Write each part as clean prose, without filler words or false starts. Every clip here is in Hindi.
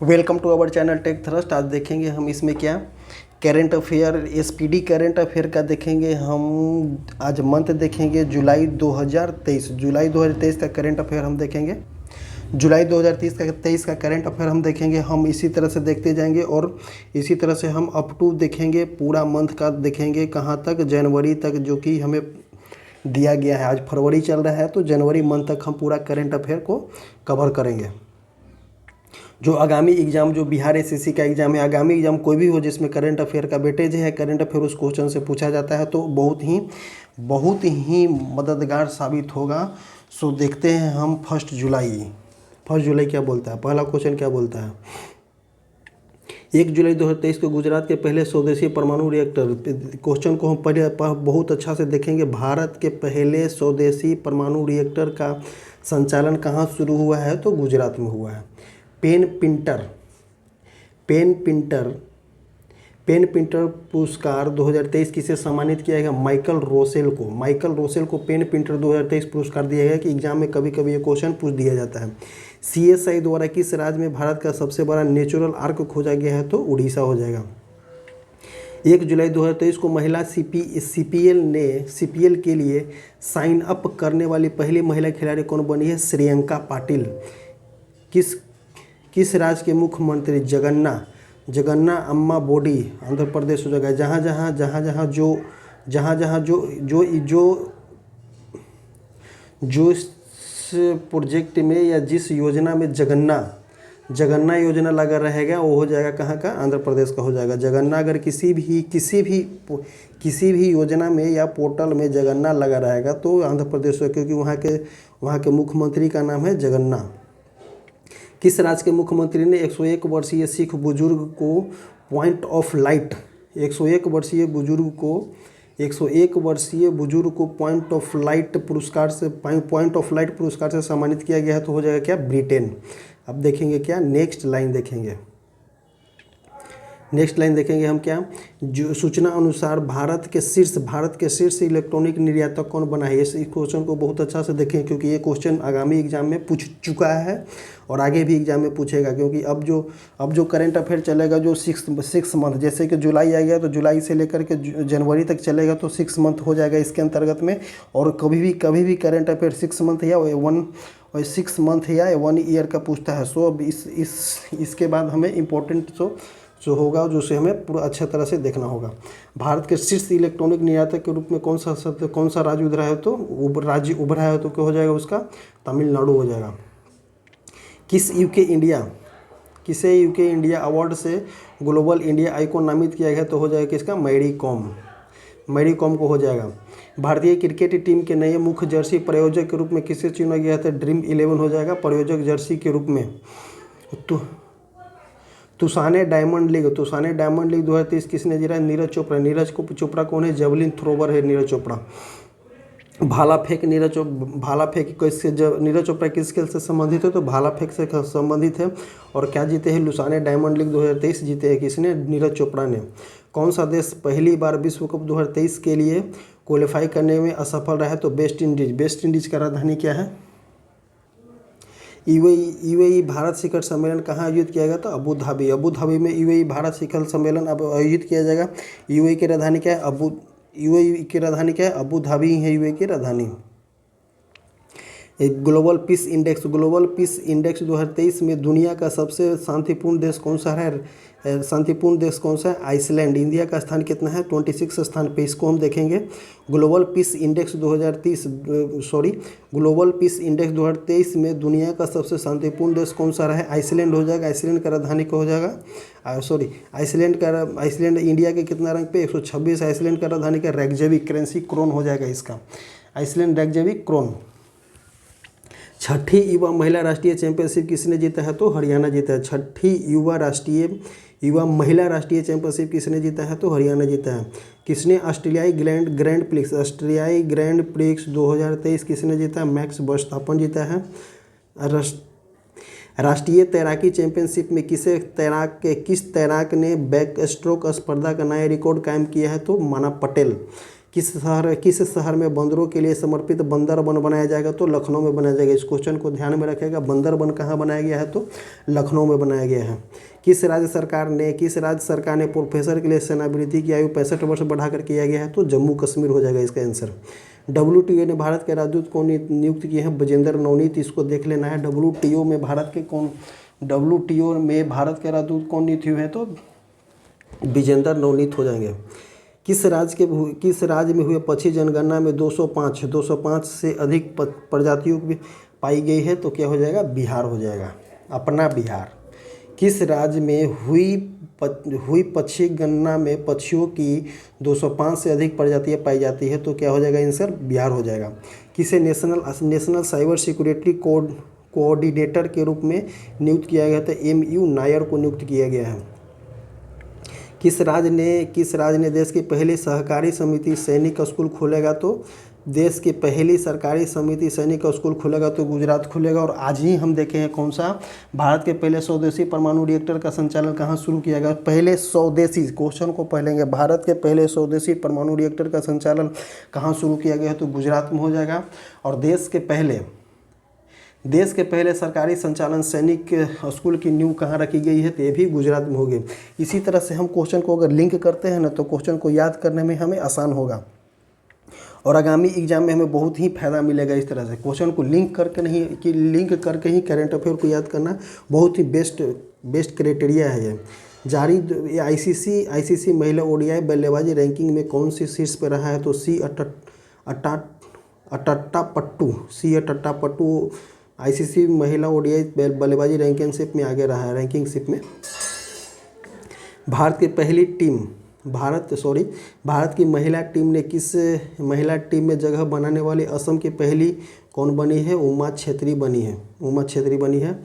Welcome to our channel Tech Thrust. आज देखेंगे हम इसमें क्या current affair, SPD current affair का देखेंगे हम। आज मंथ देखेंगे जुलाई 2023 का करंट अफेयर हम देखेंगे। जुलाई 2023 का करंट अफेयर हम देखेंगे। हम इसी तरह से देखते जाएंगे और इसी तरह से हम अप टू देखेंगे, पूरा मंथ का देखेंगे कहाँ तक, जनवरी तक, जो कि हमें दिया गया है। आज फरवरी चल रहा है तो जनवरी मंथ तक हम पूरा करंट अफेयर को कवर करेंगे। जो आगामी एग्ज़ाम, जो बिहार एसएससी का एग्ज़ाम है, आगामी एग्ज़ाम कोई भी हो जिसमें करंट अफेयर का वेटेज है, करंट अफेयर उस क्वेश्चन से पूछा जाता है, तो बहुत ही मददगार साबित होगा। सो देखते हैं हम फर्स्ट जुलाई क्या बोलता है। पहला क्वेश्चन क्या बोलता है? 1 जुलाई 2023 को गुजरात के पहले स्वदेशी परमाणु रिएक्टर, क्वेश्चन को हम पहले बहुत अच्छा से देखेंगे। भारत के पहले स्वदेशी परमाणु रिएक्टर का संचालन कहाँ शुरू हुआ है? तो गुजरात में हुआ है। पेन पिंटर पुरस्कार 2023 किसे सम्मानित किया गया? माइकल रोसेल को पेन पिंटर 2023 पुरस्कार दिया गया कि एग्जाम में कभी कभी ये क्वेश्चन पूछ दिया जाता है। सीएसआई द्वारा किस राज्य में भारत का सबसे बड़ा नेचुरल आर्क खोजा गया है? तो उड़ीसा हो जाएगा। 1 जुलाई 2023 को महिला सीपीएल के लिए साइन अप करने वाली पहली महिला खिलाड़ी कौन बनी है? श्रियंका पाटिल। किस राज्य के मुख्यमंत्री जगन्ना अम्मा बोडी आंध्र प्रदेश हो जाएगा। जो इस प्रोजेक्ट में या जिस योजना में जगन्ना योजना लगा रहेगा वो हो जाएगा कहाँ का? आंध्र प्रदेश का हो जाएगा। जगन्ना अगर किसी भी योजना में या पोर्टल में जगन्ना लगा रहेगा तो आंध्र प्रदेश हो, क्योंकि वहाँ के मुख्यमंत्री का नाम है जगन्ना। किस राज्य के मुख्यमंत्री ने 101 वर्षीय सिख बुजुर्ग को पॉइंट ऑफ लाइट पुरस्कार से सम्मानित किया गया है? तो हो जाएगा क्या? ब्रिटेन। अब देखेंगे क्या, नेक्स्ट लाइन देखेंगे हम क्या, जो सूचना अनुसार भारत के शीर्ष इलेक्ट्रॉनिक निर्यातक कौन बना है? इस क्वेश्चन को बहुत अच्छा से देखें, क्योंकि ये क्वेश्चन आगामी एग्जाम में पूछ चुका है और आगे भी एग्जाम में पूछेगा। क्योंकि अब जो करंट अफेयर चलेगा, जो 6 मंथ, जैसे कि जुलाई आ गया तो जुलाई से लेकर के जनवरी तक चलेगा, तो 6 मंथ हो जाएगा इसके अंतर्गत में। और कभी भी करंट अफेयर 6 मंथ या 1 ईयर का पूछता है। सो अब इसके बाद हमें इम्पोर्टेंट जो होगा, जो से हमें पूरा अच्छे तरह से देखना होगा। भारत के शीर्ष इलेक्ट्रॉनिक निर्यातक के रूप में कौन सा राज्य उभरा है? तो क्या हो जाएगा उसका? तमिलनाडु हो जाएगा। किसे यूके इंडिया अवार्ड से ग्लोबल इंडिया आइकॉन नामित किया गया? तो हो जाएगा किसका? मैरी कॉम को हो जाएगा। भारतीय क्रिकेट टीम के नए मुख्य जर्सी प्रायोजक के रूप में किसे चुना गया था? ड्रीम 11 हो जाएगा प्रायोजक जर्सी के रूप में। तुसाने डायमंड लीग 2023 किसने जीता? नीरज चोपड़ा कौन है? जेवलिन थ्रोवर है नीरज चोपड़ा। भाला फेंक नीरज चोपड़ा किस खेल से संबंधित है? तो भाला फेंक से संबंधित है। और क्या जीते हैं? लुसाने डायमंड लीग 2023 जीते हैं। किसने? नीरज चोपड़ा ने। कौन सा देश पहली बार विश्व कप 2023 के लिए क्वालिफाई करने में असफल रहा है? तो वेस्ट इंडीज का राजधानी क्या है? यूएई भारत शिखर सम्मेलन कहाँ आयोजित किया गया था? अबू धाबी में यूएई भारत शिखर सम्मेलन अब आयोजित किया जाएगा। यूएई की राजधानी क्या है? अबू धाबी है यूएई की राजधानी। ग्लोबल पीस इंडेक्स 2023 में दुनिया का सबसे शांतिपूर्ण देश कौन सा है? आइसलैंड। इंडिया का स्थान कितना है? 26 स्थान पे। इसको हम देखेंगे। ग्लोबल पीस इंडेक्स 2023 में दुनिया का सबसे शांतिपूर्ण देश कौन सा रहा है? आइसलैंड हो जाएगा। आइसलैंड का राजधानी क्या हो जाएगा? आइसलैंड इंडिया के कितना रैंक पे? 126। आइसलैंड का राजधानी का रेकजेविक क्रोन हो जाएगा इसका। Iceland Reykjavik krone. छठी युवा महिला राष्ट्रीय चैंपियनशिप किसने जीता है? तो हरियाणा जीता है। छठी युवा महिला राष्ट्रीय चैंपियनशिप किसने जीता है? तो हरियाणा जीता है। किसने? ऑस्ट्रेलियाई ग्रैंड प्रिक्स 2023 किसने जीता है? मैक्स वर्स्टापन जीता है। राष्ट्रीय तैराकी चैंपियनशिप में किस तैराक ने बैक स्ट्रोक स्पर्धा का नया रिकॉर्ड कायम किया है? तो माना पटेल। किस शहर में बंदरों के लिए समर्पित बंदर वन बनाया जाएगा? तो लखनऊ में बनाया जाएगा। इस क्वेश्चन को ध्यान में रखिएगा। बंदर वन कहाँ बनाया गया है? तो लखनऊ में बनाया गया है। किस राज्य सरकार ने प्रोफेसर के लिए सेवानिवृत्ति की आयु 65 वर्ष बढ़ाकर किया गया है? तो जम्मू कश्मीर हो जाएगा इसका आंसर। WTO ने भारत के राजदूत कौन नियुक्त किए हैं? ब्रजेंद्र नवनीत। इसको देख लेना है। WTO में भारत के राजदूत कौन नियुक्त हुए हैं? तो ब्रजेंद्र नवनीत हो जाएंगे। किस राज्य में हुए पक्षी जनगणना में 205 से अधिक प्रजातियों की पाई गई है? तो क्या हो जाएगा? बिहार हो जाएगा, अपना बिहार। किस राज्य में हुई पक्षी गणना में पक्षियों की 205 से अधिक प्रजातियां पाई जाती है? तो क्या हो जाएगा आंसर? बिहार हो जाएगा। किसे नेशनल साइबर सिक्योरिटी कोऑर्डिनेटर के रूप में नियुक्त किया गया था? MU नायर को नियुक्त किया गया है। किस राज्य ने देश की पहली सहकारी समिति सैनिक स्कूल खोलेगा? तो देश की पहली सरकारी समिति सैनिक स्कूल खुलेगा तो गुजरात खुलेगा। और आज ही हम देखे हैं कौन सा? भारत के पहले स्वदेशी परमाणु रिएक्टर का संचालन कहाँ शुरू किया गया? पहले स्वदेशी, क्वेश्चन को पढ़ेंगे, भारत के पहले स्वदेशी परमाणु रिएक्टर का संचालन कहाँ शुरू किया गया है? तो गुजरात में हो जाएगा। और देश के पहले सरकारी संचालन सैनिक स्कूल की नींव कहाँ रखी गई है? तो ये भी गुजरात में होगी। इसी तरह से हम क्वेश्चन को अगर लिंक करते हैं ना तो क्वेश्चन को याद करने में हमें आसान होगा और आगामी एग्जाम में हमें बहुत ही फायदा मिलेगा। इस तरह से क्वेश्चन को लिंक करके ही करंट अफेयर को याद करना बहुत ही बेस्ट क्राइटेरिया है ये। जारी आईसीसी महिला ODI बल्लेबाजी रैंकिंग में कौन सी शीर्ष पर रहा है? तो सी अट्टापट्टू ICC महिला ODI बल्लेबाजी रैंकिंगशिप में आगे रहा है। रैंकिंगशिप में भारत की महिला टीम में जगह बनाने वाली असम की पहली कौन बनी है? उमा छेत्री बनी है।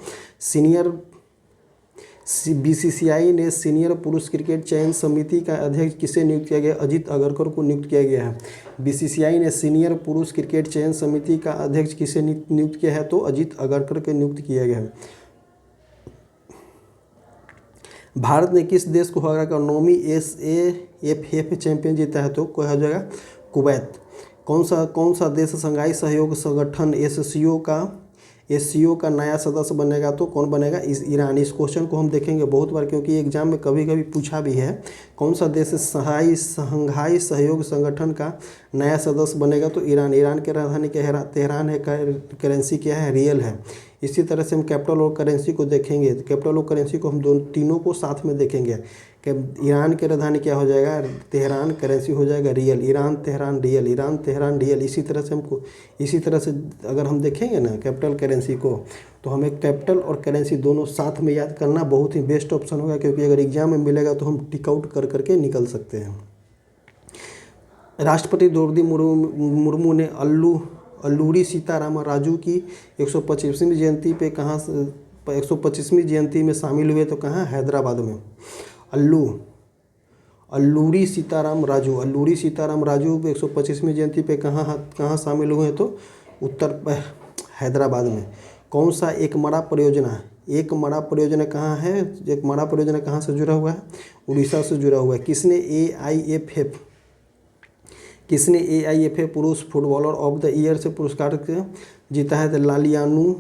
BCCI ने सीनियर पुरुष क्रिकेट चयन समिति का अध्यक्ष किसे नियुक्त किया गया? अजीत अगरकर को नियुक्त किया गया है। BCCI ने सीनियर पुरुष क्रिकेट चयन समिति का अध्यक्ष किसे नियुक्त किया है? तो अजीत अगरकर को नियुक्त किया गया है। भारत ने किस देश को हराकर 9वीं SAFF चैंपियन जीता है? तो क्या हो जाएगा? कुवैत। कौन सा देश शंघाई सहयोग संगठन SCO का नया सदस्य बनेगा? तो कौन बनेगा? ईरान। इस क्वेश्चन को हम देखेंगे बहुत बार क्योंकि एग्जाम में कभी कभी पूछा भी है। कौन सा देश शंघाई सहयोग संगठन का नया सदस्य बनेगा? तो ईरान की राजधानी तेहरान है। करेंसी क्या है? रियल है। इसी तरह से हम कैपिटल और करेंसी को देखेंगे। कैपिटल और करेंसी को हम तीनों को साथ में देखेंगे कि ईरान की राजधानी क्या हो जाएगा? तेहरान। करेंसी हो जाएगा रियल। Iran Tehran real. इसी तरह से अगर हम देखेंगे ना कैपिटल करेंसी को तो हमें कैपिटल और करेंसी दोनों साथ में याद करना बहुत ही बेस्ट ऑप्शन होगा क्योंकि अगर एग्जाम में मिलेगा तो हम टिक आउट करके निकल सकते हैं। राष्ट्रपति द्रौपदी मुर्मू ने अल्लूरी सीताराम राजू की 125वीं जयंती पे 125वीं जयंती में शामिल हुए? तो कहाँ? हैदराबाद में। अल्लूरी सीताराम राजू 125वीं जयंती पे कहाँ शामिल हुए? तो हैदराबाद में। कौन सा एकमड़ा परियोजना कहाँ है? एकमड़ा परियोजना कहाँ से जुड़ा हुआ है? उड़ीसा से जुड़ा हुआ है। किसने AIFF पुरुष फुटबॉलर ऑफ द ईयर से पुरस्कार जीता है? तो ललियानन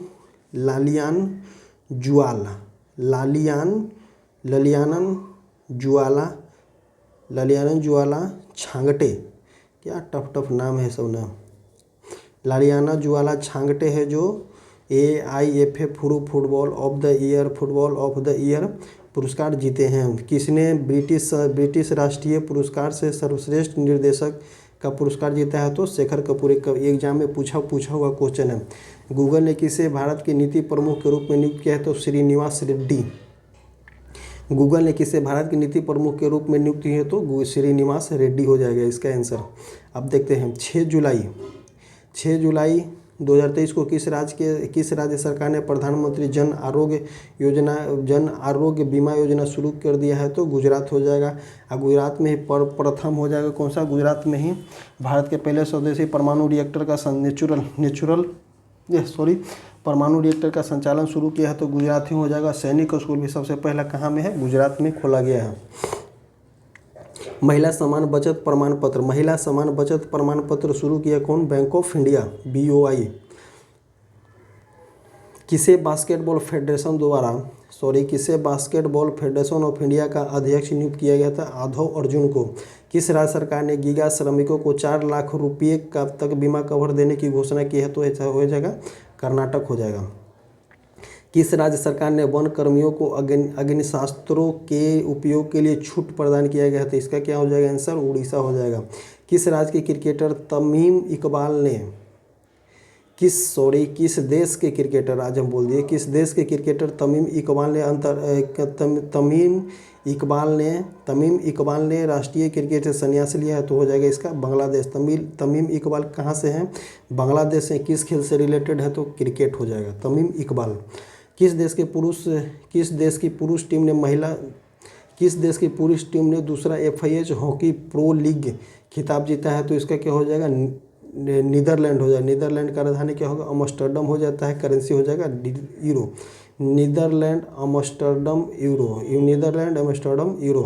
जुआला छांगटे। क्या टफ नाम है सब नाम। लालियाना जुआला छांगटे है जो AIFF football of the year पुरस्कार जीते हैं। किसने ब्रिटिश राष्ट्रीय पुरस्कार से सर्वश्रेष्ठ निर्देशक का पुरस्कार जीता है? तो शेखर कपूर। एग्जाम में पूछा हुआ क्वेश्चन है। गूगल ने किसे भारत के नीति प्रमुख के रूप में नियुक्त किया है? तो श्रीनिवास रेड्डी। गूगल ने किसे भारत के नीति प्रमुख के रूप में नियुक्त किया है? तो श्रीनिवास रेड्डी हो जाएगा इसका आंसर। अब देखते हैं 6 जुलाई 2023 को किस राज्य सरकार ने प्रधानमंत्री जन आरोग्य बीमा योजना शुरू कर दिया है? तो गुजरात हो जाएगा। और गुजरात में ही प्रथम हो जाएगा। कौन सा? गुजरात में ही भारत के पहले स्वदेशी परमाणु रिएक्टर का परमाणु रिएक्टर का संचालन शुरू किया है। तो गुजरात ही हो जाएगा। सैनिक स्कूल भी सबसे पहला कहाँ में है? गुजरात में खोला गया है। महिला समान बचत प्रमाण पत्र, महिला समान बचत प्रमाण पत्र शुरू किया कौन? Bank of India, BOI। किसे बास्केटबॉल फेडरेशन ऑफ इंडिया का अध्यक्ष नियुक्त किया गया था? आधव अर्जुन को। किस राज्य सरकार ने गीगा श्रमिकों को 4 लाख रुपये का तक बीमा कवर देने की घोषणा की है? तो ऐसा हो जाएगा कर्नाटक हो जाएगा। किस राज्य सरकार ने वन कर्मियों को अग्निशस्त्रों के उपयोग के लिए छूट प्रदान किया गया था? इसका क्या हो जाएगा आंसर? उड़ीसा हो जाएगा। किस राज्य के क्रिकेटर तमीम इकबाल ने किस देश के क्रिकेटर, आज हम बोल दिए, किस देश के क्रिकेटर तमीम इकबाल ने राष्ट्रीय क्रिकेट से संन्यास लिया है? तो हो जाएगा इसका बांग्लादेश। तमीम इकबाल कहाँ से हैं? बांग्लादेश से। किस खेल से रिलेटेड है? तो क्रिकेट हो जाएगा तमीम इकबाल। किस देश की पुरुष टीम ने दूसरा FIH हॉकी प्रो लीग खिताब जीता है? तो इसका क्या हो जाएगा? नीदरलैंड हो जाएगा। नीदरलैंड का राजधानी क्या होगा? अम्स्टर्डम हो जाता है। करेंसी हो जाएगा यूरो। Netherlands अम्स्टर्डम euro.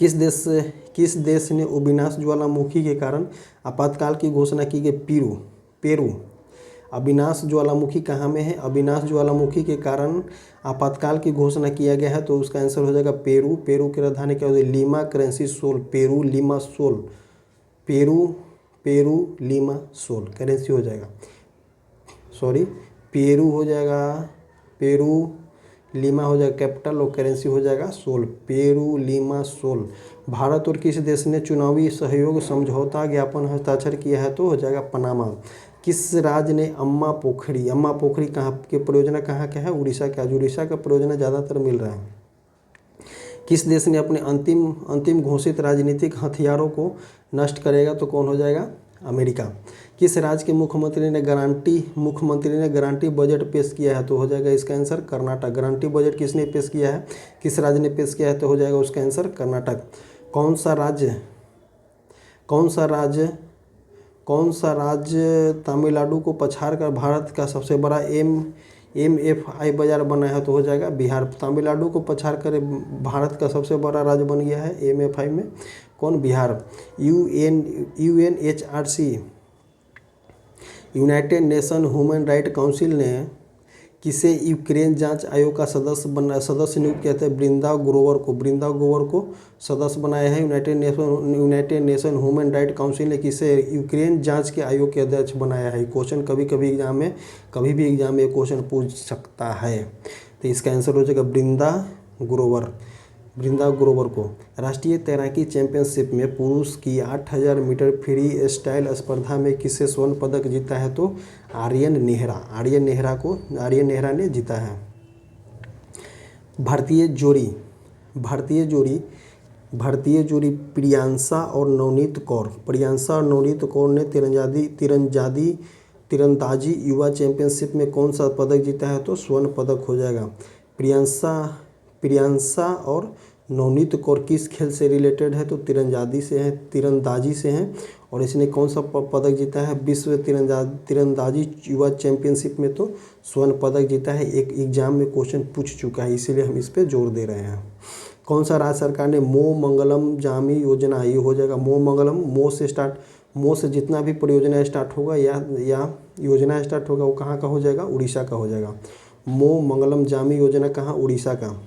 किस देश ने अविनाश ज्वालामुखी के कारण आपातकाल की घोषणा की गई? पेरू। अविनाश ज्वालामुखी कहाँ में है? अविनाश ज्वालामुखी के कारण आपातकाल की घोषणा किया गया है, तो उसका आंसर हो जाएगा पेरू। पेरू की राजधानी क्या होगी? Lima. Currency sol. Peru Lima sol. Peru Lima sol currency हो जाएगा। पेरू हो जाएगा। पेरू लीमा हो जाएगा कैपिटल और करेंसी हो जाएगा sol. Peru Lima sol. Bharat और किस देश ने चुनावी सहयोग समझौता ज्ञापन हस्ताक्षर किया है? तो हो जाएगा पनामा। किस राज्य ने अम्मा पोखरी कहाँ के परियोजना कहाँ का है? उड़ीसा का। उड़ीसा का परियोजना ज़्यादातर मिल रहा है। किस देश ने अपने अंतिम घोषित राजनीतिक हथियारों को नष्ट करेगा? तो कौन हो जाएगा? अमेरिका। किस राज्य के मुख्यमंत्री ने गारंटी बजट पेश किया है? तो हो जाएगा इसका आंसर कर्नाटक। गारंटी बजट किसने पेश किया है? किस राज्य ने पेश किया है? तो हो जाएगा उसका आंसर कर्नाटक। कौन सा राज्य तमिलनाडु को पछाड़ कर भारत का सबसे बड़ा MFI बाजार बना है? तो हो जाएगा बिहार। तमिलनाडु को पछाड़ कर भारत का सबसे बड़ा राज्य बन गया है MFI में। कौन? Bihar. UNHRC United nation human right council ने किसे यूक्रेन जांच आयोग का सदस्य नियुक्त किया था? वृंदा ग्रोवर को सदस्य बनाया है। United nation human right council ने किसे यूक्रेन जांच के आयोग के अध्यक्ष बनाया है? क्वेश्चन कभी भी एग्जाम में क्वेश्चन पूछ सकता है। तो इसका आंसर हो जाएगा वृंदा ग्रोवर को। राष्ट्रीय तैराकी चैंपियनशिप में पुरुष की 8000 मीटर फ्री स्टाइल स्पर्धा में किसे स्वर्ण पदक जीता है? तो आर्यन नेहरा ने जीता है। भारतीय जोड़ी प्रियांशा और नवनीत कौर ने तीरंदाजी युवा चैंपियनशिप में कौन सा पदक जीता है? तो स्वर्ण पदक हो जाएगा। प्रियांशा और नवनीत कौर किस खेल से रिलेटेड है? तो तीरंदाजी से हैं। और इसने कौन सा पदक जीता है? विश्व तीरंदाजी युवा चैंपियनशिप में तो स्वर्ण पदक जीता है। एक एग्जाम में क्वेश्चन पूछ चुका है, इसीलिए हम इस पर जोर दे रहे हैं। कौन सा राज्य सरकार ने मो मंगलम जामी योजना, ये हो जाएगा मो मंगलम। मो से जितना भी परियोजना स्टार्ट होगा या योजना स्टार्ट होगा वो कहाँ का हो जाएगा? उड़ीसा का हो जाएगा। मो मंगलम जामी योजना कहाँ? उड़ीसा का।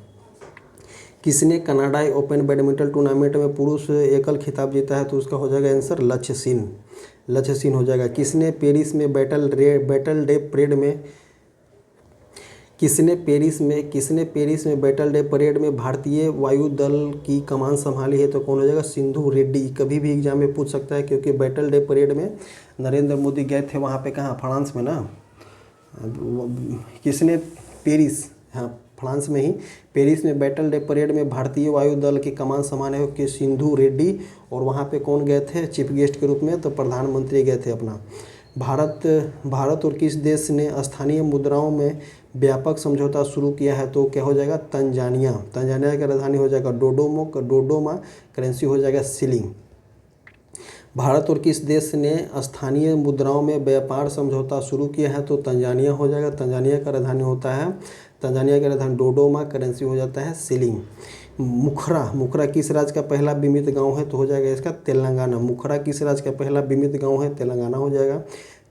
किसने कनाडाई ओपन बैडमिंटन टूर्नामेंट में पुरुष एकल खिताब जीता है? तो उसका हो जाएगा आंसर लक्ष्य सेन हो जाएगा। किसने पेरिस में बैटल डे परेड में भारतीय वायुदल की कमान संभाली है? तो कौन हो जाएगा? सिंधु रेड्डी। कभी भी एग्जाम में पूछ सकता है, क्योंकि बैटल डे परेड में नरेंद्र मोदी गए थे वहाँ पे, कहाँ? फ्रांस में ना। किसने फ्रांस में ही पेरिस में बैटल डे परेड में भारतीय वायुदल की कमान संभाले हो? कि सिंधु रेड्डी। और वहाँ पे कौन गए थे चीफ गेस्ट के रूप में? तो प्रधानमंत्री गए थे अपना। भारत और किस देश ने स्थानीय मुद्राओं में व्यापक समझौता शुरू किया है? तो क्या हो जाएगा? तंजानिया की राजधानी हो जाएगा डोडोमा। करेंसी हो जाएगा शिलिंग। भारत और किस देश ने स्थानीय मुद्राओं में व्यापार समझौता शुरू किया है? तो तंजानिया हो जाएगा। तंजानिया का राजधानी होता है तंजानिया की राजधानी डोडोमा, करेंसी हो जाता है शिलिंग। मुखरा किस राज्य का पहला बीमित गांव है? तो हो जाएगा इसका तेलंगाना। मुखरा किस राज्य का पहला बीमित गांव है? तेलंगाना हो जाएगा।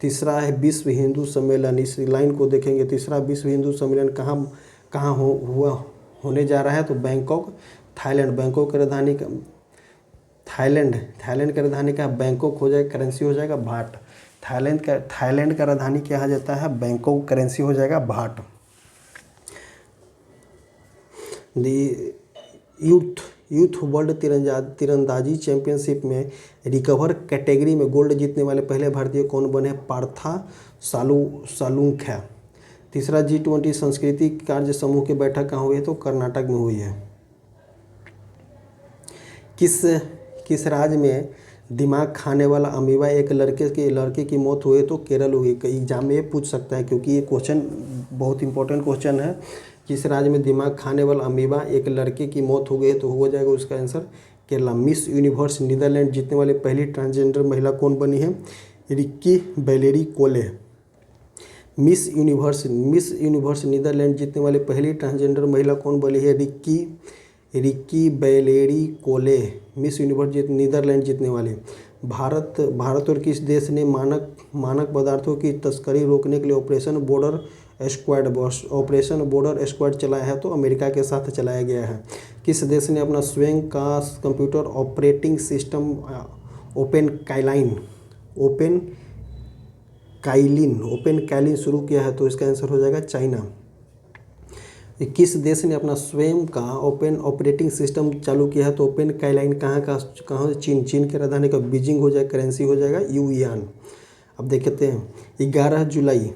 तीसरा है विश्व हिंदू सम्मेलन, इस लाइन को देखेंगे। तीसरा विश्व हिंदू सम्मेलन कहाँ होने जा रहा है? तो बैंकॉक, थाईलैंड। बैंकॉक की राजधानी का थाईलैंड की राजधानी का बैंकॉक हो जाएगा, करेंसी हो जाएगा भाट। थाईलैंड का राजधानी क्या आ जाता है? बैंकॉक, करेंसी हो जाएगा भाट। यूथ वर्ल्ड तीरंदाजी चैंपियनशिप में रिकवर कैटेगरी में गोल्ड जीतने वाले पहले भारतीय कौन बने? पार्था सालुंख्या। तीसरा G20 संस्कृति कार्य समूह की बैठक कहाँ हुई है? तो कर्नाटक में हुई है। किस राज्य में दिमाग खाने वाला अमीबा एक लड़के की मौत हुई? तो केरल हुई। एग्जाम में ये पूछ सकता है क्योंकि ये क्वेश्चन बहुत इंपॉर्टेंट क्वेश्चन है। किस राज्य में दिमाग खाने वाला अमीबा एक लड़के की मौत हो गई? तो हो जाएगा उसका answer Kerala. Miss Universe Netherlands जीतने वाली पहली ट्रांसजेंडर महिला कौन बनी है? रिक्की बैलेरी कोले। मिस यूनिवर्स नीदरलैंड जीतने वाली पहली ट्रांसजेंडर महिला कौन बनी है? रिक्की बैलेरी कोले, मिस यूनिवर्स नीदरलैंड जीतने वाली। भारत और किस देश ने मानक पदार्थों की तस्करी रोकने के लिए ऑपरेशन बॉर्डर स्क्वाड चलाया है? तो अमेरिका के साथ चलाया गया है। किस देश ने अपना स्वयं का computer operating system open Kaelin शुरू किया है? तो इसका आंसर हो जाएगा चाइना। किस देश ने अपना स्वयं का ओपन ऑपरेटिंग सिस्टम चालू किया है? तो ओपन काइलाइन कहाँ? चीन की राजधानी का बीजिंग हो जाएगा, करेंसी हो जाएगा युआन। अब देखते हैं 11 जुलाई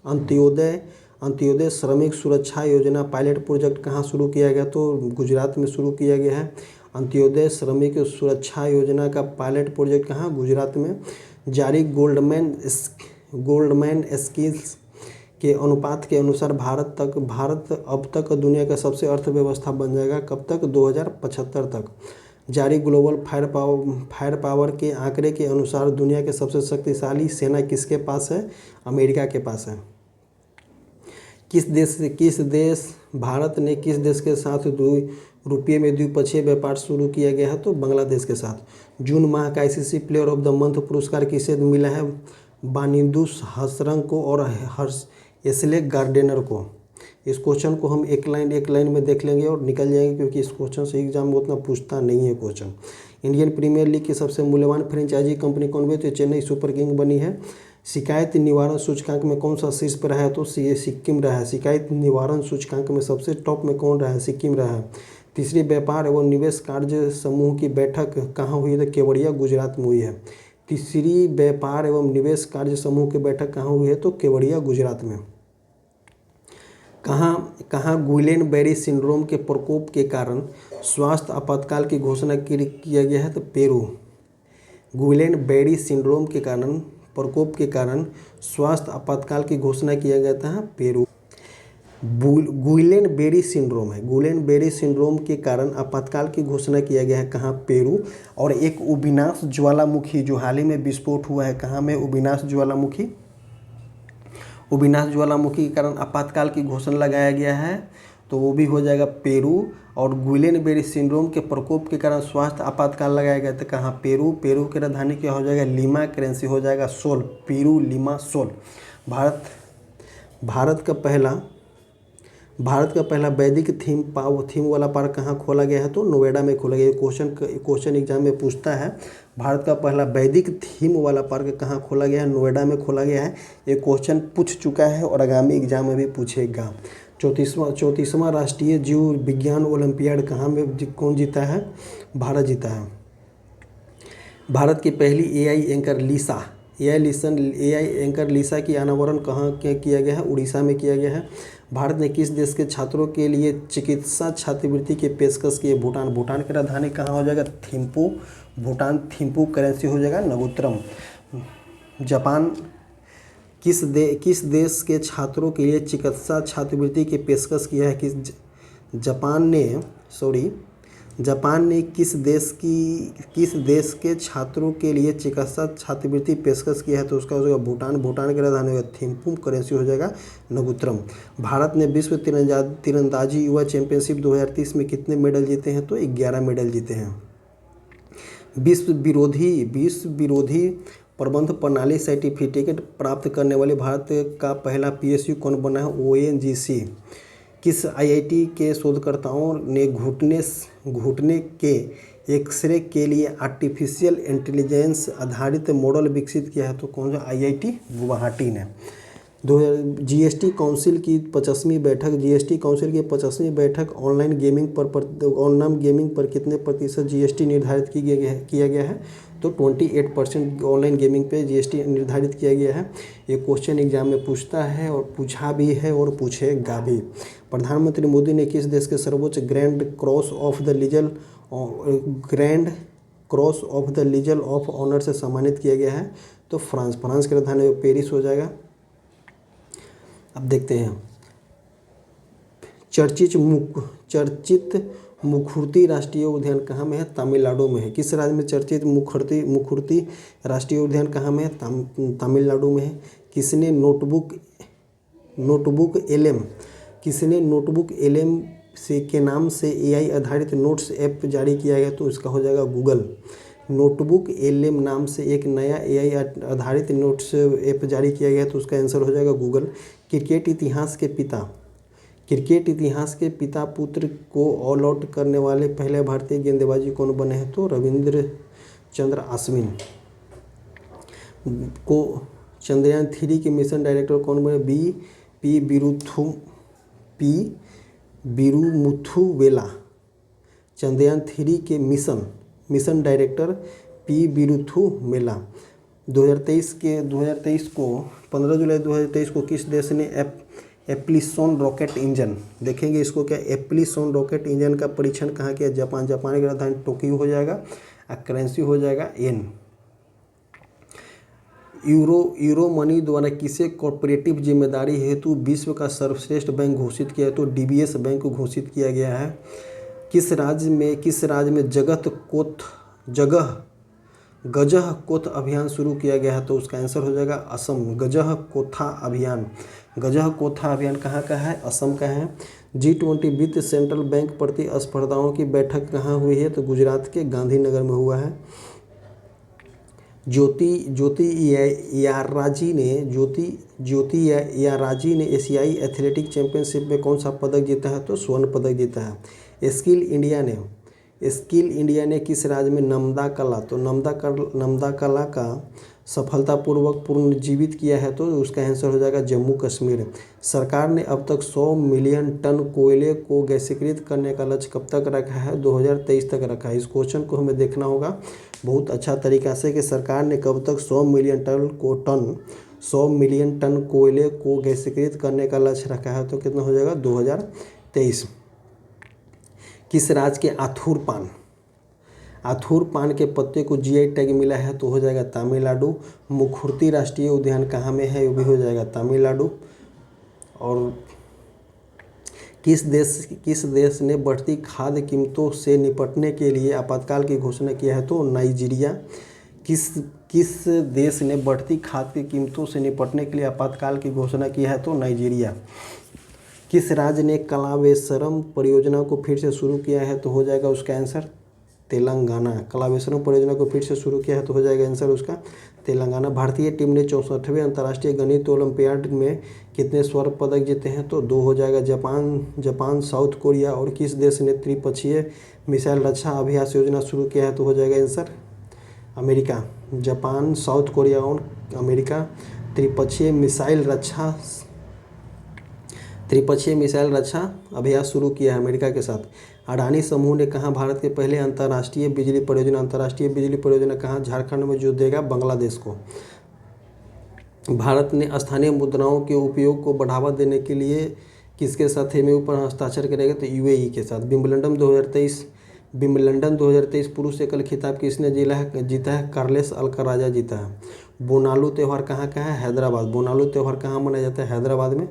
अंत्योदय श्रमिक सुरक्षा योजना पायलट प्रोजेक्ट कहाँ शुरू किया गया? तो गुजरात में शुरू किया गया है। अंत्योदय श्रमिक सुरक्षा योजना का पायलट प्रोजेक्ट कहाँ? गुजरात में। जारी गोल्डमैन स्किल्स के अनुपात के अनुसार भारत अब तक दुनिया का सबसे अर्थव्यवस्था बन जाएगा। कब तक? 2075 तक। जारी ग्लोबल फायर पावर के आंकड़े के अनुसार दुनिया के सबसे शक्तिशाली सेना किसके पास है? अमेरिका के पास है। भारत ने किस देश के साथ रुपये में द्विपक्षीय व्यापार शुरू किया गया है? तो बांग्लादेश के साथ। जून माह का ICC player of the month पुरस्कार किसे मिला है? बानिंदुस हसरंग को और एशले गार्डनर को। इस क्वेश्चन को हम एक लाइन में देख लेंगे और निकल जाएंगे क्योंकि इस क्वेश्चन से एग्जाम में उतना पूछता नहीं है क्वेश्चन। इंडियन प्रीमियर लीग की सबसे मूल्यवान फ्रेंचाइजी कंपनी कौन बनी? तो चेन्नई सुपर किंग बनी है। शिकायत निवारण सूचकांक में कौन सा शीर्ष पर रहा है? तो सिक्किम रहा है। शिकायत निवारण सूचकांक में सबसे टॉप में कौन रहा है? सिक्किम रहा है। तीसरी व्यापार एवं निवेश कार्य समूह की बैठक कहाँ हुई? तो केवड़िया, गुजरात में हुई है। तीसरी व्यापार एवं निवेश कार्य समूह की बैठक कहाँ हुई है? तो केवड़िया, गुजरात में। कहाँ गुइलेन बेरी सिंड्रोम के प्रकोप के कारण स्वास्थ्य आपातकाल की घोषणा किया गया है? तो पेरू। गुइलेन बेरी सिंड्रोम के कारण प्रकोप के कारण स्वास्थ्य आपातकाल की घोषणा किया गया था पेरू। गुइलेन बेरी सिंड्रोम है। गुइलेन बेरी सिंड्रोम के कारण आपातकाल की घोषणा किया गया है कहाँ? पेरू। और एक उबिनास ज्वालामुखी जो हाल ही में विस्फोट हुआ है, कहाँ में? उबिनास ज्वालामुखी के कारण आपातकाल की घोषणा लगाया गया है, तो वो भी हो जाएगा पेरू। और गुइलेन बेरी सिंड्रोम के प्रकोप के कारण स्वास्थ्य आपातकाल लगाया गया था कहाँ? पेरू की राजधानी क्या हो जाएगा? लीमा, करेंसी हो जाएगा sol. Peru, Lima, sol. Bharat का पहला वैदिक थीम वाला पार्क कहाँ खोला गया है? तो नोएडा में खोला गया है। क्वेश्चन एग्जाम में पूछता है भारत का पहला वैदिक थीम वाला पार्क कहाँ खोला गया है? नोएडा में खोला गया है। ये क्वेश्चन पूछ चुका है और आगामी एग्जाम में भी पूछेगा। 34वां राष्ट्रीय जीव विज्ञान ओलंपियाड कहाँ में कौन जीता है? भारत जीता है। भारत की पहली AI एंकर लिसा की अनावरण कहाँ किया गया है? उड़ीसा में किया गया है। भारत ने किस देश के छात्रों के लिए चिकित्सा छात्रवृत्ति की पेशकश की है? भूटान की राजधानी कहाँ हो जाएगा? थिम्पू। भूटान, थिम्पू, करेंसी हो जाएगा नगोत्रम। जापान किस देश के छात्रों के लिए चिकित्सा छात्रवृत्ति की पेशकश किया है? जापान ने किस देश के छात्रों के लिए चिकित्सा छात्रवृत्ति पेशकश किया है? तो उसका हो जाएगा भूटान। भूटान की राजधानी होगा थिम्पू, करेंसी हो जाएगा नगुत्रम। भारत ने विश्व तीरंदाजी युवा चैंपियनशिप 2030 में कितने मेडल जीते हैं? तो 11 मेडल जीते हैं। विश्व विरोधी प्रबंध प्रणाली सर्टिफिकेट प्राप्त करने वाले भारत का पहला PSU कौन बना है? ONGC। किस IIT के शोधकर्ताओं ने घुटने के एक्सरे के लिए आर्टिफिशियल इंटेलिजेंस आधारित मॉडल विकसित किया है? तो कौन सा? IIT गुवाहाटी ने। GST काउंसिल की 50वीं बैठक ऑनलाइन गेमिंग पर कितने प्रतिशत GST निर्धारित किया गया है? तो 28% ऑनलाइन गेमिंग पे GST निर्धारित किया गया है। ये क्वेश्चन एग्जाम में पूछता है और पूछा भी है और पूछेगा भी। प्रधानमंत्री मोदी ने किस देश के सर्वोच्च grand cross of the legion of honour से सम्मानित किया गया है? तो फ्रांस की राजधानी पेरिस हो जाएगा। अब देखते हैं चर्चित मुखर्ती राष्ट्रीय उद्यान कहाँ में है? तमिलनाडु में है। किस राज्य में चर्चित मुखर्ती राष्ट्रीय उद्यान कहाँ में है? तमिलनाडु में है। किसने नोटबुक LM के नाम से AI आधारित नोट्स ऐप जारी किया गया? तो इसका हो जाएगा गूगल। नोटबुक LM नाम से एक नया AI आधारित नोट्स ऐप जारी किया गया, तो उसका आंसर हो जाएगा गूगल। क्रिकेट इतिहास के पिता पुत्र को ऑल आउट करने वाले पहले भारतीय गेंदबाजी कौन बने हैं? तो रविंद्रचंद्र अश्विन। को चंद्रयान 3 के मिशन डायरेक्टर कौन बने? पी बिरुमुथुवेला। चंद्रयान 3 के मिशन डायरेक्टर P बिरुथुवेला। 15 जुलाई 2023 को किस देश ने एप्लिसॉन रॉकेट इंजन, देखेंगे इसको क्या, एप्लिसॉन रॉकेट इंजन का परीक्षण कहाँ किया? जापान की राजधानी टोक्यो हो जाएगा। करेंसी हो जाएगा येन। यूरो मनी द्वारा किसे कॉर्पोरेटिव जिम्मेदारी हेतु विश्व का सर्वश्रेष्ठ बैंक घोषित किया है? तो DBS बैंक को घोषित किया गया है। किस राज्य में गजह कोथ अभियान शुरू किया गया है? तो उसका आंसर हो जाएगा असम। गजह कोथा अभियान कहाँ का है? असम का है। G20 वित्त सेंट्रल बैंक प्रतिस्पर्धाओं की बैठक कहाँ हुई है? तो गुजरात के गांधीनगर में हुआ है। ज्योति याराजी ने एशियाई एथलेटिक चैंपियनशिप में कौन सा पदक जीता है? तो स्वर्ण पदक जीता है। स्किल इंडिया ने किस राज्य में नम्दा कला का सफलतापूर्वक पुनर्जीवित किया है? तो उसका आंसर हो जाएगा जम्मू कश्मीर। सरकार ने अब तक 100 मिलियन टन कोयले को गैसीकृत करने का लक्ष्य कब तक रखा है? 2023 तक रखा है। इस क्वेश्चन को हमें देखना होगा बहुत अच्छा तरीका से कि सरकार ने कब तक 100 मिलियन टन कोयले को गैसीकृत करने का लक्ष्य रखा है? तो कितना हो जाएगा? 2023। किस राज्य के आथूर पान के पत्ते को GI टैग मिला है? तो हो जाएगा तमिलनाडु। मुखर्ती राष्ट्रीय उद्यान कहाँ में है? ये भी हो जाएगा तमिलनाडु। और किस देश ने बढ़ती खाद्य कीमतों से निपटने के लिए आपातकाल की घोषणा किया है? तो नाइजीरिया। किस देश ने बढ़ती खाद्य कीमतों से निपटने के लिए आपातकाल की घोषणा की है? तो नाइजीरिया। किस राज्य ने कलावेसरम परियोजना को फिर से शुरू किया है? तो हो जाएगा उसका आंसर तेलंगाना। कलावेसरम परियोजना को फिर से शुरू किया है, तो हो जाएगा आंसर उसका तेलंगाना। भारतीय टीम ने 64वें अंतर्राष्ट्रीय गणित ओलंपियाड में कितने स्वर्ण पदक जीते हैं? तो 2 हो जाएगा। जापान, साउथ कोरिया और किस देश ने त्रिपक्षीय मिसाइल रक्षा अभ्यास योजना शुरू किया है? तो हो जाएगा answer America. Japan, south Korea और अमेरिका त्रिपक्षीय मिसाइल रक्षा अभ्यास शुरू किया है अमेरिका के साथ। अडानी समूह ने कहा भारत के पहले अंतर्राष्ट्रीय बिजली परियोजना कहाँ? झारखंड में, जो देगा बांग्लादेश को। भारत ने स्थानीय मुद्राओं के उपयोग को बढ़ावा देने के लिए किसके साथ MOU पर हस्ताक्षर करेगा? तो UAE के साथ। विंबलडन 2023 पुरुष एकल खिताब किसने जीता है? कार्लेस अल्कराजा जीता है। बोनालू त्यौहार कहाँ का है? हैदराबाद। बोनालू त्यौहार कहाँ मनाया जाता है? हैदराबाद में।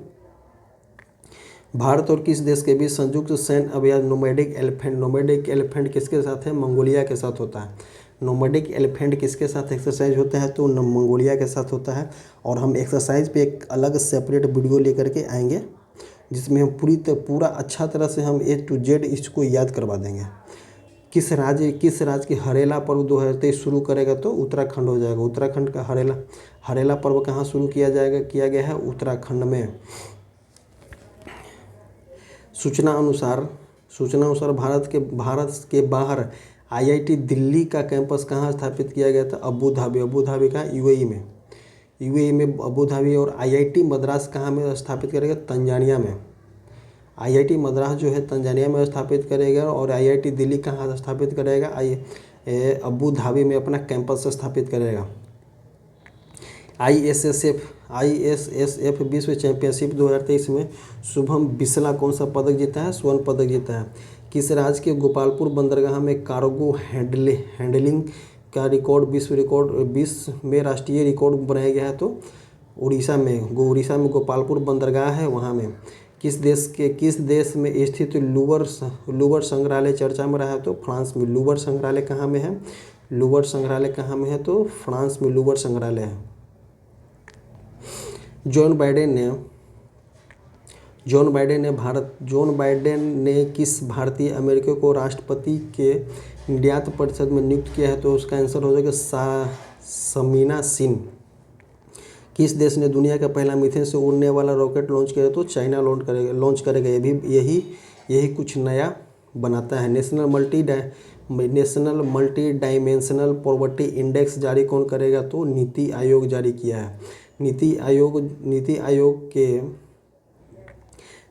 भारत और किस देश के बीच संयुक्त सैन्य अभियान नोमैडिक एलिफेंट। नोमैडिक एलिफेंट किसके साथ है? मंगोलिया के साथ होता है। नोमैडिक एलिफेंट किसके साथ एक्सरसाइज होता है? तो मंगोलिया के साथ होता है। और हम एक्सरसाइज पे एक अलग सेपरेट वीडियो लेकर के आएंगे जिसमें हम पूरा अच्छा तरह से हम A to Z इसको याद करवा देंगे। किस राज्य की हरेला पर्व 2023 शुरू करेगा? तो उत्तराखंड हो जाएगा। उत्तराखंड का हरेला पर्व कहाँ शुरू किया गया है? उत्तराखंड में। सूचना अनुसार भारत के बाहर IIT दिल्ली का कैंपस कहाँ स्थापित किया गया था? अबू धाबी का यूएई में अबू धाबी। और IIT मद्रास कहाँ में स्थापित करेगा? तंजानिया में। IIT मद्रास जो है तंजानिया में स्थापित करेगा और IIT दिल्ली कहाँ स्थापित करेगा? अबू धाबी में अपना कैंपस स्थापित करेगा। ISSF विश्व चैंपियनशिप 2023 में शुभम बिस्ला कौन सा पदक जीता है? स्वर्ण पदक जीता है। किस राज्य के गोपालपुर बंदरगाह में कार्गो हैंडलिंग का विश्व में राष्ट्रीय रिकॉर्ड बनाया गया है? तो उड़ीसा में गोपालपुर बंदरगाह है वहाँ में। किस देश में स्थित लूवर संग्रहालय चर्चा में रहा है? तो फ्रांस में। लूवर संग्रहालय कहाँ में है? तो फ्रांस में लूवर संग्रहालय है। जॉन बाइडेन ने किस भारतीय अमेरिकी को राष्ट्रपति के निर्यात परिषद में नियुक्त किया है? तो उसका आंसर हो जाएगा समीना सिंह। किस देश ने दुनिया का पहला मीथेन से उड़ने वाला रॉकेट लॉन्च किया? तो चाइना लॉन्च करेगा। यही कुछ नया बनाता है। National multi dimensional poverty index जारी कौन करेगा? तो नीति आयोग जारी किया है। नीति आयोग के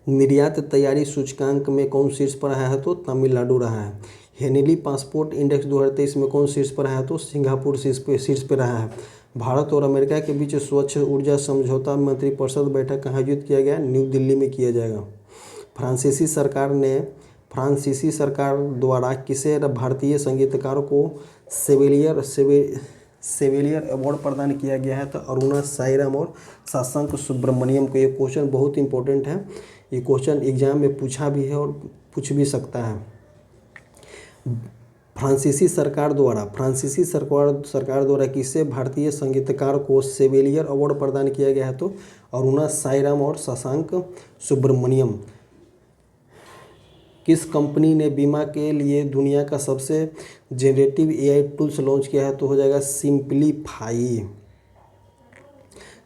निर्यात तैयारी सूचकांक में कौन शीर्ष पर रहा है? तो तमिलनाडु रहा है। हेनली पासपोर्ट इंडेक्स 2023 में कौन शीर्ष पर रहा है? तो सिंगापुर शीर्ष पर रहा है। भारत और अमेरिका के बीच स्वच्छ ऊर्जा समझौता मंत्रिपरिषद बैठक कहाँ आयोजित किया गया? न्यू दिल्ली में किया जाएगा। फ्रांसीसी सरकार द्वारा किसे भारतीय संगीतकार को सेविलियर अवार्ड प्रदान किया गया है? तो अरुणा साईराम और शशांक सुब्रमण्यम को। ये क्वेश्चन बहुत इंपॉर्टेंट है। ये क्वेश्चन एग्जाम में पूछा भी है और पूछ भी सकता है। फ्रांसीसी सरकार द्वारा किसे भारतीय संगीतकार को सेविलियर अवार्ड प्रदान किया गया है? तो अरुणा साईराम और शशांक सुब्रमण्यम। किस कंपनी ने बीमा के लिए दुनिया का सबसे जेनरेटिव AI टूल्स लॉन्च किया है? तो हो जाएगा सिंप्लीफाई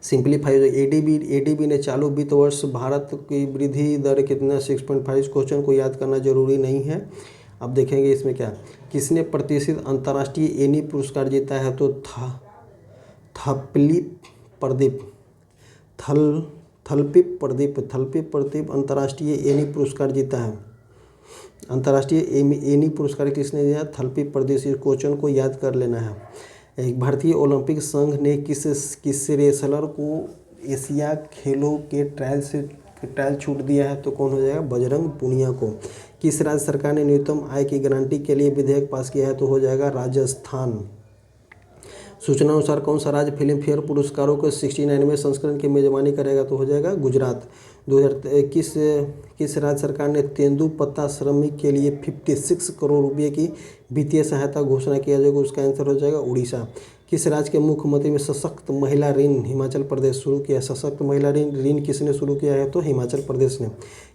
हो जाएगा। ADB ने चालू वित्त वर्ष भारत की वृद्धि दर कितना? 6.5। इस क्वेश्चन को याद करना जरूरी नहीं है। अब देखेंगे इसमें क्या। किसने प्रतिष्ठित अंतर्राष्ट्रीय एनी पुरस्कार जीता है? तो थलपीप प्रदीप अंतर्राष्ट्रीय एनी पुरस्कार जीता है। अंतर्राष्ट्रीय एनी पुरस्कार किसने दिया? थलपीप प्रदीप। इस क्वेश्चन को याद कर लेना है। एक भारतीय ओलंपिक संघ ने किस रेसलर को एशिया खेलों के ट्रायल छूट दिया है? तो कौन हो जाएगा? बजरंग पुनिया को। किस राज्य सरकार ने न्यूनतम आय की गारंटी के लिए विधेयक पास किया है? तो हो जाएगा राजस्थान। सूचना अनुसार कौन सा राज्य फिल्म फेयर पुरस्कारों के 69वें संस्करण की मेजबानी करेगा? तो हो जाएगा गुजरात। 2021 किस राज्य सरकार ने तेंदुपत्ता श्रमिक के लिए 56 करोड़ रुपये की वित्तीय सहायता घोषणा किया जाएगा? उसका आंसर हो जाएगा उड़ीसा। किस राज्य के मुख्यमंत्री ने सशक्त महिला ऋण हिमाचल प्रदेश शुरू किया? सशक्त महिला ऋण किसने शुरू किया है? तो हिमाचल प्रदेश ने।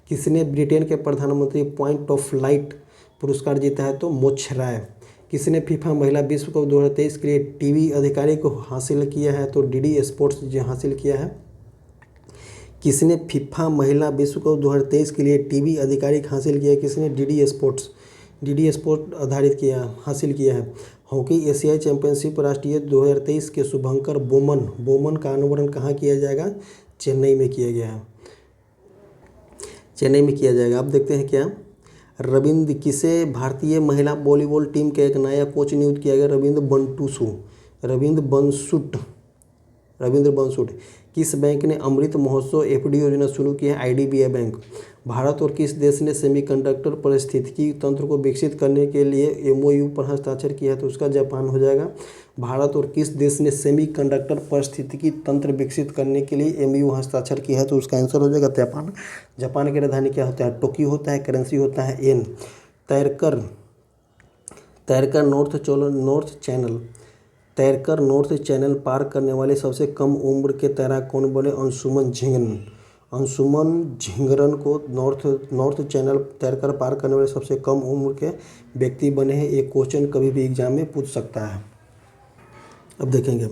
किसने ब्रिटेन के प्रधानमंत्री पॉइंट ऑफ लाइट पुरस्कार जीता है? तो मोक्षराय। किसने फीफा महिला विश्व कप 2023 के लिए टीवी आधिकारिक को हासिल किया है? तो DD स्पोर्ट्स हासिल किया है। किसने फीफा महिला विश्व कप 2023 के लिए टीवी आधिकारिक हासिल किया है? किसने? DD स्पोर्ट्स हासिल किया है। हॉकी एशियाई चैंपियनशिप राष्ट्रीय 2023 के शुभंकर बोमन का अनावरण कहाँ किया जाएगा? चेन्नई में किया जाएगा। अब देखते हैं क्या। किसे भारतीय महिला वॉलीबॉल टीम के एक नया कोच नियुक्त किया गया? रविंद्र बंसुट। किस बैंक ने अमृत महोत्सव FD योजना शुरू की है? IDBI bank. भारत और किस देश ने सेमीकंडक्टर पारिस्थितिकी तंत्र को विकसित करने के लिए MOU पर हस्ताक्षर किया है? तो उसका जापान हो जाएगा। भारत और किस देश ने सेमीकंडक्टर पारिस्थितिकी तंत्र विकसित करने के लिए एमओयू हस्ताक्षर किया है? तो उसका आंसर हो जाएगा जापान। जापान की राजधानी क्या होता है? टोक्यो होता है। करेंसी होता है येन। तैरकर नॉर्थ चैनल पार करने वाले सबसे कम उम्र के तैराक कौन बने? अंशुमन झिंगरन को नॉर्थ चैनल तैरकर पार करने वाले सबसे कम उम्र के व्यक्ति बने हैं। एक क्वेश्चन कभी भी एग्जाम में पूछ सकता है। अब देखेंगे,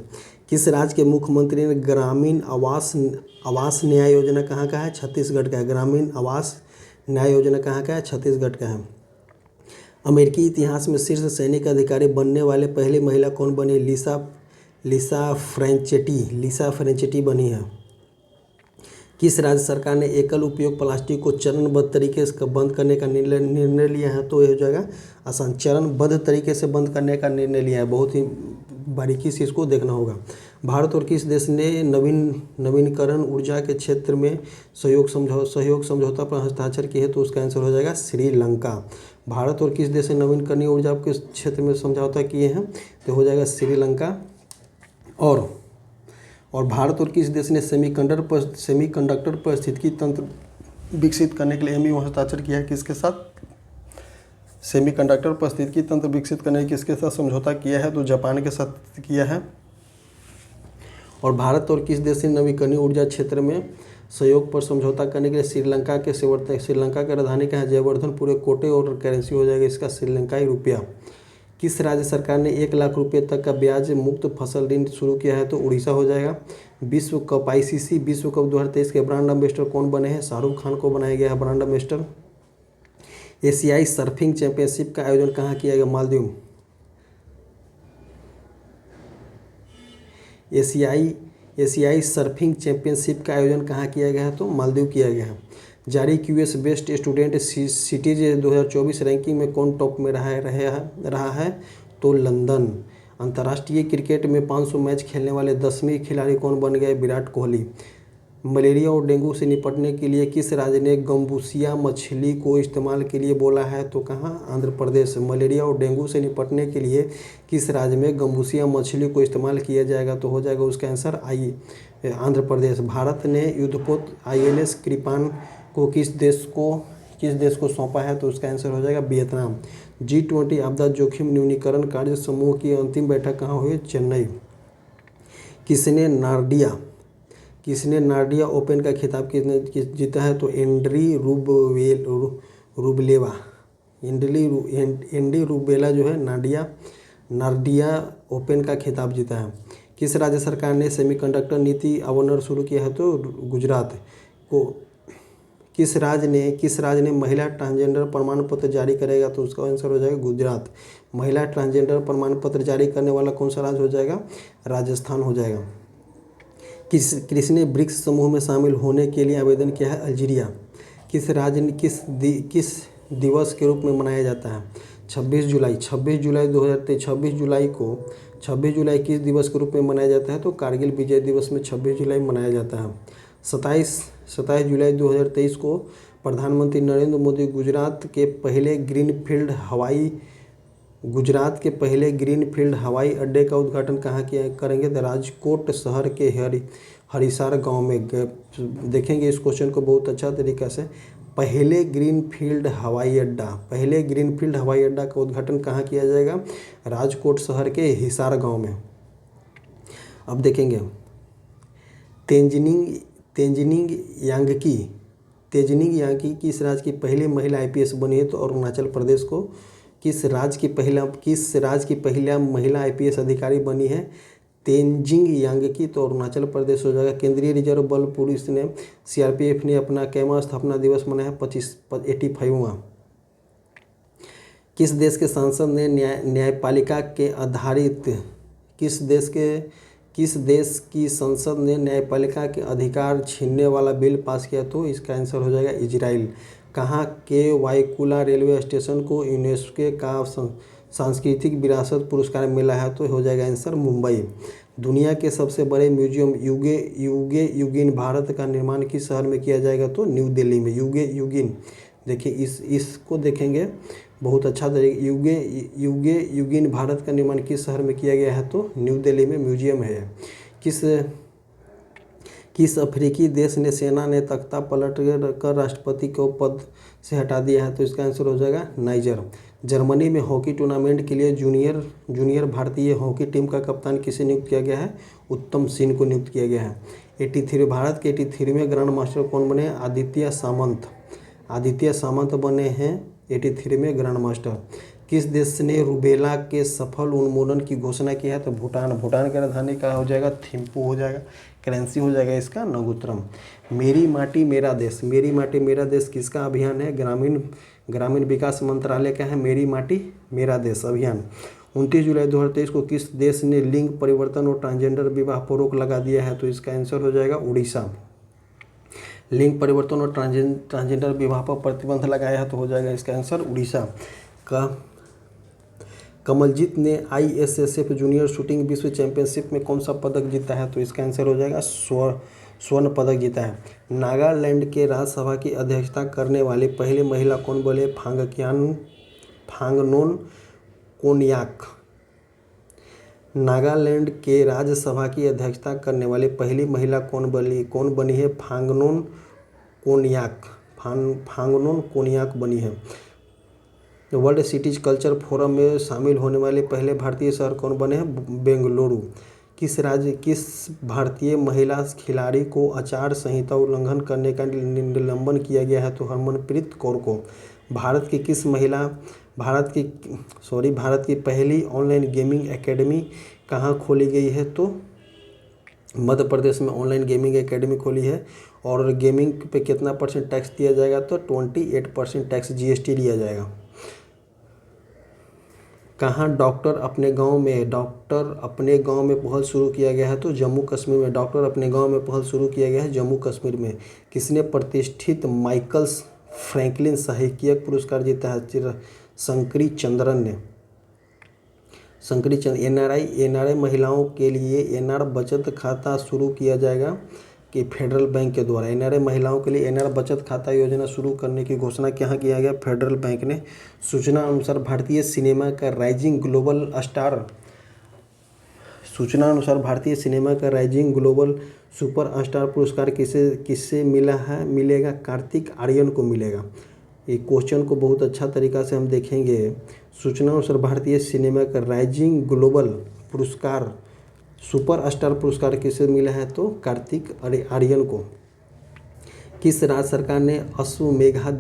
किस राज्य के मुख्यमंत्री ने ग्रामीण आवास न्याय योजना कहाँ का है? छत्तीसगढ़ का है। ग्रामीण आवास न्याय योजना कहाँ का है? छत्तीसगढ़ का है। अमेरिकी इतिहास में शीर्ष सैनिक अधिकारी बनने वाले पहली महिला कौन बनी? लिसा फ्रेंचेटी बनी है। किस राज्य सरकार ने एकल उपयोग प्लास्टिक को चरणबद्ध तरीके से बंद करने का निर्णय लिया है? तो ये हो जाएगा आसान। चरणबद्ध तरीके से बंद करने का निर्णय लिया है। बहुत ही बारीकी से इसको देखना होगा। भारत और किस देश ने नवीनकरण ऊर्जा के क्षेत्र में सहयोग समझौता पर हस्ताक्षर किए हैं? तो उसका आंसर हो जाएगा श्रीलंका। भारत और किस देश ने नवीनकरणीय ऊर्जा के क्षेत्र में समझौता किए हैं? तो हो जाएगा श्रीलंका। और भारत और किस देश ने सेमीकंडक्टर पारिस्थितिकी तंत्र विकसित करने के लिए एमओयू हस्ताक्षर किया है? किसके साथ? सेमीकंडक्टर पारिस्थितिकी तंत्र विकसित करने के किसके साथ समझौता किया है? तो जापान के साथ किया है। और भारत और किस देश ने नवीकरणीय ऊर्जा क्षेत्र में सहयोग पर समझौता करने के लिए श्रीलंका की राजधानी का है? जयवर्धन। पूरे कोटे और करेंसी हो जाएगा इसका श्रीलंकाई रुपया। किस राज्य सरकार ने 1 लाख रुपए तक का ब्याज मुक्त फसल ऋण शुरू किया है? तो उड़ीसा हो जाएगा। विश्व कप ICC विश्व कप 2023 के ब्रांड एम्बेसडर कौन बने हैं? शाहरुख खान को बनाया गया है ब्रांड एम्बेसडर। एशियाई सर्फिंग चैंपियनशिप का आयोजन कहाँ किया गया? मालदीव। एशियाई सर्फिंग चैंपियनशिप का आयोजन कहाँ किया गया है? तो मालदीव किया गया है। जारी QS best student cities 2024 ranking में कौन टॉप में रहा है? तो लंदन। अंतर्राष्ट्रीय क्रिकेट में 500 मैच खेलने वाले 10वें खिलाड़ी कौन बन गए? विराट कोहली। मलेरिया और डेंगू से निपटने के लिए किस राज्य ने गंबूसिया मछली को इस्तेमाल के लिए बोला है? तो कहाँ? आंध्र प्रदेश। मलेरिया और डेंगू से निपटने के लिए किस राज्य में गंबूसिया मछली को इस्तेमाल किया जाएगा? तो हो जाएगा उसका आंसर आंध्र प्रदेश। भारत ने युद्धपोत INS कृपान को किस देश को सौंपा है? तो उसका आंसर हो जाएगा वियतनाम। G20 आपदा जोखिम न्यूनीकरण कार्य समूह की अंतिम बैठक कहाँ हुई? चेन्नई। किसने नार्डिया ओपन का खिताब जीता है? तो एंड्री रूबेला जो है नार्डिया ओपन का खिताब जीता है। किस राज्य सरकार ने सेमीकंडक्टर नीति अवनर शुरू किया है? तो गुजरात को। किस राज्य ने महिला ट्रांसजेंडर प्रमाण पत्र जारी करेगा? तो उसका आंसर हो जाएगा गुजरात। महिला ट्रांसजेंडर प्रमाण पत्र जारी करने वाला कौन सा राज्य हो जाएगा? राजस्थान हो जाएगा। किसने ब्रिक्स समूह में शामिल होने के लिए आवेदन किया है? अल्जीरिया। किस राज्य ने किस दिवस के रूप में मनाया जाता है? 26 जुलाई 2023। 26 जुलाई किस दिवस के रूप में मनाया जाता है? तो कारगिल विजय दिवस में 26 जुलाई मनाया जाता है। 27 जुलाई 2023 को प्रधानमंत्री नरेंद्र मोदी गुजरात के पहले ग्रीनफील्ड हवाई अड्डे का उद्घाटन कहाँ करेंगे? तो राजकोट शहर के हरिसार गांव में। देखेंगे इस क्वेश्चन को बहुत अच्छा तरीका से। पहले ग्रीनफील्ड हवाई अड्डा का उद्घाटन कहाँ किया जाएगा? राजकोट शहर के हिसार गांव में। अब देखेंगे तेंजिंग यांगी किस राज्य की पहली महिला IPS बनी है? तो अरुणाचल प्रदेश को। किस राज्य की पहला महिला IPS अधिकारी बनी है? तेंजिंग यांगी। तो अरुणाचल प्रदेश हो जाएगा। केंद्रीय रिजर्व बल पुलिस ने CRPF ने अपना कैमा स्थापना दिवस मनाया 85वां। किस देश के संसद ने न्यायपालिका के आधारित किस देश की संसद ने न्यायपालिका के अधिकार छीनने वाला बिल पास किया? तो इसका आंसर हो जाएगा इजराइल। कहाँ के वाईकुला रेलवे स्टेशन को यूनेस्को का सांस्कृतिक विरासत पुरस्कार मिला है? तो हो जाएगा आंसर मुंबई। दुनिया के सबसे बड़े म्यूजियम युगेन भारत का निर्माण किस शहर में किया जाएगा? तो न्यू दिल्ली में। युगेन देखिए इसको देखेंगे बहुत अच्छा तरीके युगीन भारत का निर्माण किस शहर में किया गया है? तो न्यू दिल्ली में म्यूजियम है। किस अफ्रीकी देश ने सेना ने तख्ता पलट कर राष्ट्रपति को पद से हटा दिया है? तो इसका आंसर हो जाएगा नाइजर। जर्मनी में हॉकी टूर्नामेंट के लिए जूनियर भारतीय हॉकी टीम का कप्तान किसे नियुक्त किया गया है? उत्तम सिंह को नियुक्त किया गया है। 83 भारत के 83वें ग्रैंड मास्टर कौन बने? आदित्य सामंत बने हैं 83वें ग्रैंड मास्टर। किस देश ने रूबेला के सफल उन्मूलन की घोषणा की है? तो भूटान की राजधानी का हो जाएगा थिम्पू हो जाएगा। करेंसी हो जाएगा इसका नगुत्रम। मेरी माटी मेरा देश किसका अभियान है? ग्रामीण विकास मंत्रालय का है मेरी माटी मेरा देश अभियान। 29 जुलाई 2023 को किस देश ने लिंग परिवर्तन और ट्रांसजेंडर विवाह पर रोक लगा दिया है? तो इसका आंसर हो जाएगा उड़ीसा। लिंग परिवर्तन और ट्रांसजेंडर विवाह पर प्रतिबंध लगाया है तो हो जाएगा इसका आंसर उड़ीसा का। कमलजीत ने ISSF जूनियर शूटिंग विश्व चैंपियनशिप में कौन सा पदक जीता है? तो इसका आंसर हो जाएगा स्वर्ण पदक जीता है। नागालैंड के राज्यसभा की अध्यक्षता करने वाली पहली महिला कौन बोले? फांगनोन कोन्याक। नागालैंड के राज्यसभा की अध्यक्षता करने वाली पहली महिला कौन बनी है? फांगनोन कोन्याक बनी है। वर्ल्ड सिटीज कल्चर फोरम में शामिल होने वाले पहले भारतीय शहर कौन बने हैं? बेंगलुरु। किस भारतीय महिला खिलाड़ी को आचार संहिता उल्लंघन करने का निलंबन किया गया है? तो हरमनप्रीत कौर को। भारत की पहली ऑनलाइन गेमिंग एकेडमी कहाँ खोली गई है? तो मध्य प्रदेश में ऑनलाइन गेमिंग एकेडमी खोली है। और गेमिंग पे कितना % टैक्स दिया जाएगा? तो 28% टैक्स GST लिया जाएगा। कहाँ डॉक्टर अपने गांव में पहल शुरू किया गया है? तो जम्मू कश्मीर में। डॉक्टर अपने गांव में पहल शुरू किया गया है जम्मू कश्मीर में। किसने प्रतिष्ठित माइकल्स फ्रैंकलिन साहित्यिक पुरस्कार जीता है? शंकरी चंद्रन ने। NRI महिलाओं के लिए NR बचत खाता शुरू किया जाएगा कि फेडरल बैंक के द्वारा। NRI महिलाओं के लिए NR बचत खाता योजना शुरू करने की घोषणा कहाँ किया गया? फेडरल बैंक ने। सूचना अनुसार भारतीय सिनेमा का राइजिंग ग्लोबल सुपर स्टार पुरस्कार किसे मिलेगा? कार्तिक आर्यन को मिलेगा। ये क्वेश्चन को बहुत अच्छा तरीका से हम देखेंगे। सूचना अनुसार भारतीय सिनेमा का राइजिंग ग्लोबल पुरस्कार सुपर स्टार पुरस्कार किसे मिला है? तो कार्तिक आर्यन को। किस राज्य सरकार ने अश्वमेधा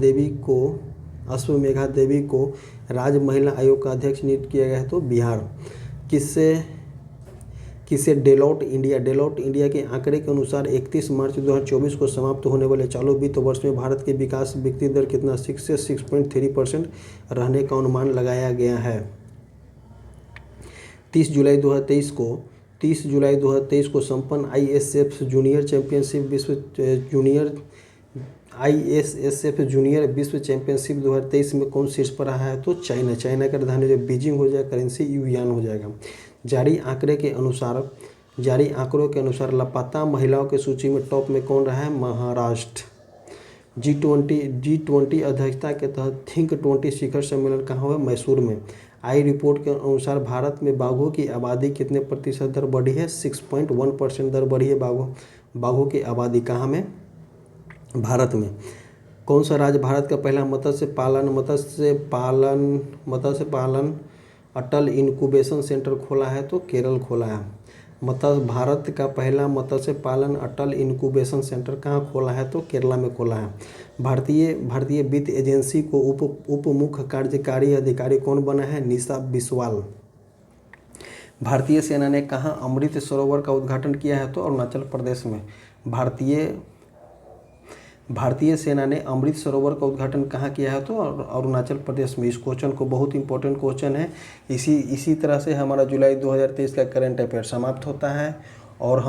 देवी को राज्य महिला आयोग का अध्यक्ष नियुक्त किया गया है? तो बिहार। किसे डेलॉट इंडिया के आंकड़े के अनुसार 31 मार्च 2024 को समाप्त होने वाले चालू वित्त वर्ष में भारत के विकास वृद्धि दर कितना 6 से 6.3% रहने का अनुमान लगाया गया है। 30 जुलाई 2023 को संपन्न ISSF जूनियर विश्व चैंपियनशिप 2023 में कौन शीर्ष पर रहा है? तो चाइना का राजधानी जो बीजिंग हो जाएगा, करेंसी युआन हो जाएगा। जारी आंकड़ों के अनुसार लापता महिलाओं की सूची में टॉप में कौन रहा है? महाराष्ट्र। G20 अध्यक्षता के तहत थिंक 20 शिखर सम्मेलन कहाँ हुआ? मैसूर में। आई रिपोर्ट के अनुसार भारत में बाघों की आबादी कितने % दर बढ़ी है? 6.1% दर बढ़ी है बाघों की आबादी। कहाँ में? भारत में। कौन सा राज्य भारत का पहला मत्स्य पालन अटल इनक्यूबेशन सेंटर खोला है? तो केरल खोला है। भारत का पहला मत्स्य पालन अटल इनक्यूबेशन सेंटर कहाँ खोला है? तो केरला में खोला है। भारतीय वित्त एजेंसी को उप मुख्य कार्यकारी अधिकारी कौन बना है? निशा बिस्वाल। भारतीय सेना ने कहाँ अमृत सरोवर का उद्घाटन किया है? तो अरुणाचल प्रदेश में। भारतीय सेना ने अमृत सरोवर का उद्घाटन कहाँ किया है? तो अरुणाचल प्रदेश में। इस क्वेश्चन को बहुत इंपॉर्टेंट क्वेश्चन है। इसी तरह से हमारा जुलाई 2023 का करंट अफेयर समाप्त होता है और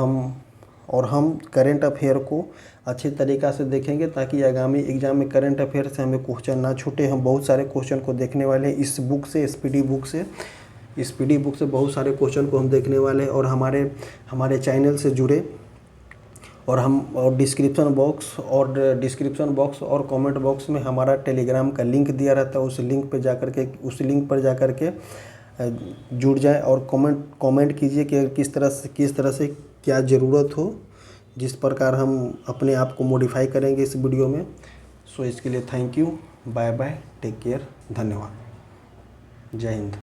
हम करंट अफेयर को अच्छे तरीक़ा से देखेंगे ताकि आगामी एग्जाम में करंट अफेयर से हमें क्वेश्चन ना छूटे। हम बहुत सारे क्वेश्चन को देखने वाले हैं इस बुक से, स्पीडी बुक से बहुत सारे क्वेश्चन को हम देखने वाले हैं। और हमारे चैनल से जुड़े और डिस्क्रिप्शन बॉक्स और कमेंट बॉक्स में हमारा टेलीग्राम का लिंक दिया रहता है। उस लिंक पर जा कर के जुड़ जाएं और कमेंट कीजिए कि किस तरह से क्या ज़रूरत हो, जिस प्रकार हम अपने आप को मॉडिफाई करेंगे इस वीडियो में। सो इसके लिए thank you, bye bye, take care, धन्यवाद, जय हिंद।